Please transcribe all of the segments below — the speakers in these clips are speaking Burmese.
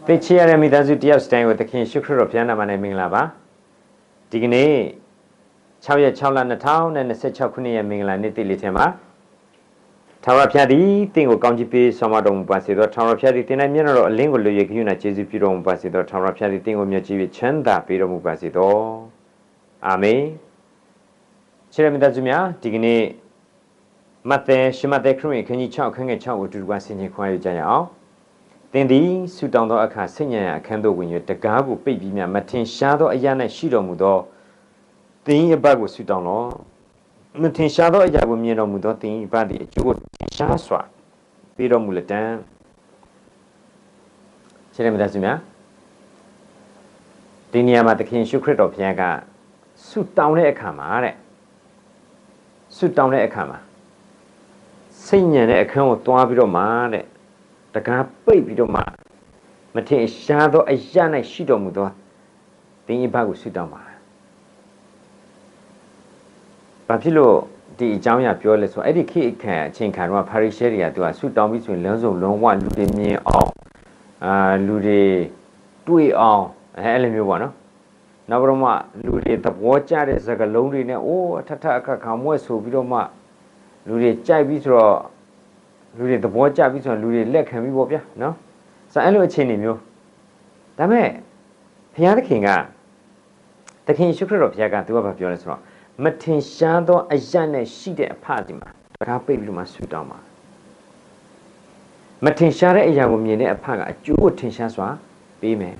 သိချရတဲ့မိသားစုတယောက်စတိုင်းကိုသခင်ရှုခရတော်ဘုရားနာမနဲ့မင်္ဂလာပါဒီကနေ့6ရက်6လ2026ခုနှစ်ရဲ့မင်္ဂလာနေ့တည်လေးထဲမှာထာဝရဘုရားသည်တင့်ကိုကောင်းချီးပေးဆောင်မတော်မူပါစေသောထာဝရဘုရားသည်တင်၌မျက်နှာတော်အလင်းကိုလွှဲ၍ခရုဏာကျေးဇူးပြုတော်မူပါစေသောထာဝရဘုရားသည်တင့်ကိုမြတ်ကြီး၍ချမ်းသာပေးတော်မူပါစေသောအာမင်ချစ်တဲ့မိသားစုများဒီကနေ့မဿဲရှမဿဲခရစ်ဝင်ခန်းကြီး6ခန်းငယ်6ကိုတူတူကဆင်ခြင်ခွင့်ရကြရအောင်သင်သည်ဆုတောင်းသောအခါစိတ်ညံရာအခန်းသို့ဝင်၍တကားကိုပိတ်ပြီးမြမထင်ရှားသောအရာ၌ရှိတော်မူသောသင်၏အဘကိုဆုတောင်းလော့မထင်ရှားသောအရာကိုမြင်တော်မူသောသင်၏အဘသည်အကျိုးကိုထင်ရှားစွာပေးတော်မူလက်တံရှင်းတယ်မလားခင်ဗျာဒီနေရာမှာသခင်ရှုခရစ်တော်ဘုရားကဆုတောင်းတဲ့အခါမှာတဲ့ဆုတောင်းတဲ့အခါမှာစိတ်ညံတဲ့အခန်းကိုတွားပြီးတော့မှတဲ့တကားပိတ်ပြီးတော့မှမထင်ရှားသောအရာ၌ရှိတော်မူသောသင်၏ဘကိုဆုတောင်းပါဘာဖြစ်လို့ဒီအကြောင်းအရာပြောလဲဆိုအဲ့ဒီခေတ်အခါအချိန်ခါတော့ဖာရိရှဲတွေကသူကဆုတောင်းပြီးဆိုရင်လမ်းစုံလုံးဝလူတွေမြင်အောင်လူတွေတွေ့အောင်အဲ့လိုမျိုးပေါ့နော်နောက်ပြီးတော့မှလူတွေသဘောကျတဲ့စကားလုံးတွေနဲ့အိုးအထထအခါခါမွဲ့ဆိုပြီးတော့မှလူတွေကြိုက်ပြီးဆိုတော့လူတွေသဘောကျပြီးဆိုရင်လူတွေလက်ခံပြီးပေါ့ဗျာနော်ဆိုအဲ့လိုအခြေအနေမျိုးဒါမဲ့ဘုရားသခင်ကသခင်ယေရှုခရစ်တော်ဘုရားကသူကပြောလဲဆိုတော့မထင်ရှားသောအရာနဲ့ရှိတဲ့အဖဒီမှာတကားပိတ်ပြီးမှဆူတောင်းပါမထင်ရှားတဲ့အရာကိုမြင်တဲ့အဖကအကျိုးကိုထင်ရှားစွာပေးမယ်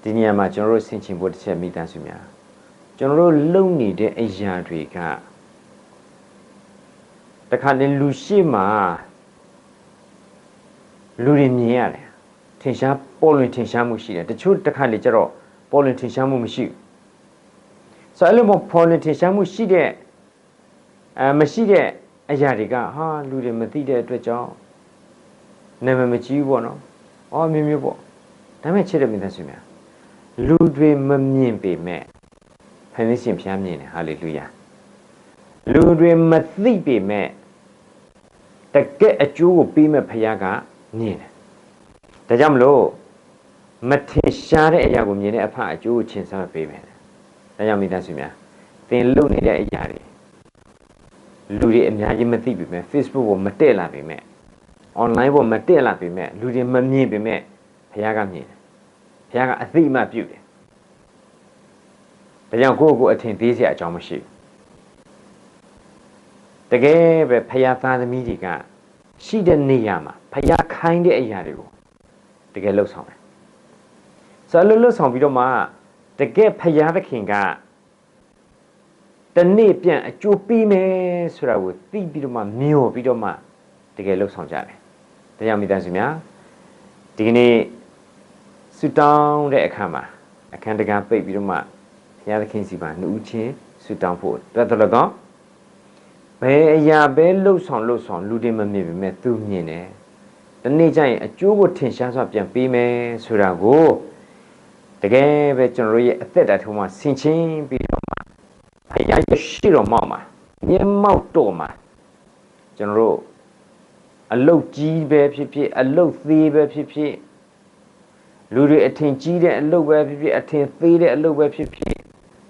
ဒီနေရာမှာကျွန်တော်တို့ဆင်ခြင်ဖို့တစ်ချက်မိသားစုများကျွန်တော်တို့လုံနေတဲ့အရာတွေကတခါလေလူရှိမှလူတွေမြင်ရတယ်ထင်ရှားပေါ်လွင်ထင်ရှားမှုရှိတယ်တချို့တခါလေကျတော့ပေါ်လွင်ထင်ရှားမှုမရှိဘူးဆိုအဲ့လိုမျိုးပေါ်လွင်ထင်ရှားမှုရှိတဲ့မရှိတဲ့အရာတွေကဟာလူတွေမသိတဲ့အတွက်ကြောင့်နာမည်မကြီးဘူးပေါ့နော်အော်မျိုးမျိုးပေါ့ဒါမဲ့ချစ်တဲ့မိသားစုများလူတွေမမြင်ပေမဲ့ဖန်ဆင်းရှင်ဘုရားမြင်တယ်ဟာလေလုယာလူတွေမသိပေမဲ့တကယ်အကျိုးကိုပေးမဲ့ဘုရားကမြင်တယ်ဒါကြောင့်မလို့မထင်ရှားတဲ့အရာကိုမြင်တဲ့အဖအကျိုးကိုချင်းစားပေးမယ်ဒါကြောင့်မိသားစုများသင်လုပ်နေတဲ့အရာတွေလူတွေအများကြီးမသိပေမဲ့ Facebook ပေါ်မတက်လာပေမဲ့ online ပေါ်မတက်လာပေမဲ့လူတွေမမြင်ပေမဲ့ဘုရားကမြင်တယ်ဘုရားကအသိမှပြုတယ်ဒါကြောင့်ကိုယ့်ကိုယ်အထင်သေးစရာအကြောင်းမရှိဘူးတကယ်ပဲဖယားသားသမီးတွေကရှိတဲ့နေရာမှာဖယားခိုင်းတဲ့အရာတွေကိုတကယ်လှုပ်ဆောင်တယ်ဆိုတော့လှုပ်ဆောင်ပြီးတော့မှတကယ်ဖယားသခင်ကတနေ့ပြန်အကျိုးပေးမယ်ဆိုတာကိုသိပြီးတော့မှမျှော်ပြီးတော့မှတကယ်လှုပ်ဆောင်ကြတယ်ဒါကြောင့်မိသားစုများဒီကနေ့ဆုတောင်းတဲ့အခါမှာအခန်းတကားပိတ်ပြီးတော့မှဖယားသခင်စီပါနှုတ်ချင်းဆုတောင်းဖို့တော်တော်ကောင်းဘယ်အရာပဲလှုပ်ဆောင်လူတွေမမြင်ပေမဲ့သူမြင်တယ်ဒီနေ့ကျရင်အကျိုးကိုထင်ရှားစွာပြန်ပေးမယ်ဆိုတာကိုတကယ်ပဲကျွန်တော်ရဲ့အသက်တာထုံးမှာဆင်ခြင်ပြီးတော့မှဘုရားရဲ့ရှိတော်မောက်မှာမျက်မှောက်တော်မှာကျွန်တော်တို့အလုတ်ကြီးပဲဖြစ်ဖြစ်အလုတ်သေးပဲဖြစ်ဖြစ်လူတွေအထင်ကြီးတဲ့အလုတ်ပဲဖြစ်ဖြစ်အထင်သေးတဲ့အလုတ်ပဲဖြစ်ဖြစ်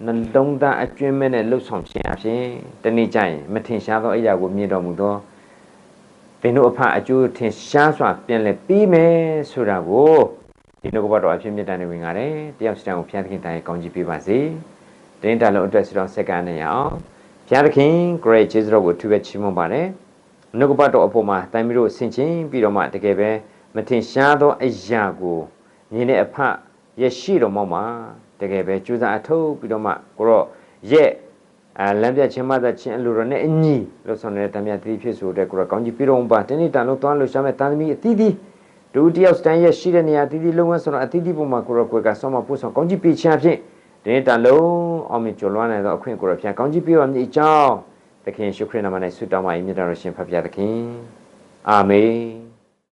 နှလုံးသားအကျွမ်းမဲ့နဲ့လှုပ်ဆောင်ခြင်းအပြင်တနေ့ကျရင်မထင်ရှားသောအရာကိုမြင်တော်မူသောသင်တို့အဖအကျိုးထင်ရှားစွာပြန်လည်ပြီးမယ်ဆိုတာကိုဒီနှုတ်ကပတ်တော်အဖြစ်မြတ်တမ်းနေဝင်ပါတယ်တယောက်စီတိုင်းကိုဘုရားသခင်တိုင်ကောင်းချီးပေးပါစေတင်းတလုံးအတွက်ဆုတောင်းဆက်ကနေရအောင်ဘုရားသခင် great ကျေးဇူးတော်ကိုအထူးပဲချီးမွမ်းပါတယ်နှုတ်ကပတ်တော်အဖို့မှာတိုင်းပြီးတော့ဆင်ခြင်ပြီးတော့မှတကယ်ပဲမထင်ရှားသောအရာကိုမြင်တဲ့အဖရဲ့ရှိတော်မောက်မှာတကယ်ပဲကြိုးစားအထောက်ပြီးတော့မှကိုတော့ရဲ့လမ်းပြချင်းမသက်ချင်းအလိုတော်နဲ့အညီလို့ဆိုနေတဲ့တမန်တိဖြစ်ဆိုတဲ့ကိုတော့ကောင်းကြီးပြီးတော့ပါတနေ့တန်လုံးသွားလို့ရှာမဲ့တာသမီအသီးသီးဒုတိယစတန်ရဲ့ရှိတဲ့နေရာအသီးသီးလုံးဝဆိုတော့အသီးသီးပုံမှာကိုတော့ကိုယ်ကဆောင်းမပို့ဆောင်ကောင်းကြီးပေးချင်ဖြင့်တနေ့တန်လုံးအောင်မြင်ကျော်လွှမ်းနိုင်သောအခွင့်ကိုတော့ဖျက်ကောင်းကြီးပေးပါမည်အကြောင်းသခင်ယေရှုခရစ်နာမ၌ဆုတောင်းပါ၏မြတ်တော်ရှင်ဖခင်သခင်အာမင်